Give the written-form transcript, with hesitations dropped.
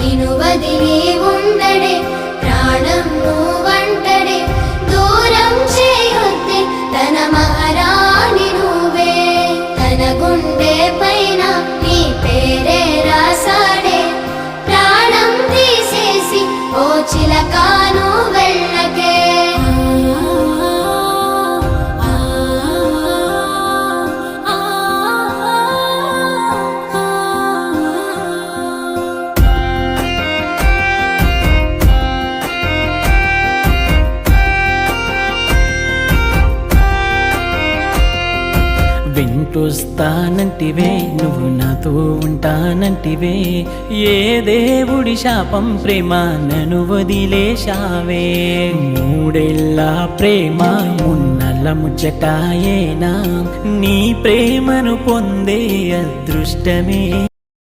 నిను వదిలి ఉండడే ప్రాణం నువ్వంటడే దూరం చేయొద్దే తన మహారాణి నువ్వే తన గుండె పైన నీ పేరే రాసాడే ప్రాణం తీసేసి ఓ చిలకాను వెళ్ళకే వెంటొస్తానంటివే నువ్వు నాతో ఉంటానంటివే ఏ దేవుడి శాపం ప్రేమ నన్ను వదిలేశావే మూడేళ్ళ ప్రేమ మున్నల ముచ్చటాయేనా నీ ప్రేమను పొందే అదృష్టమే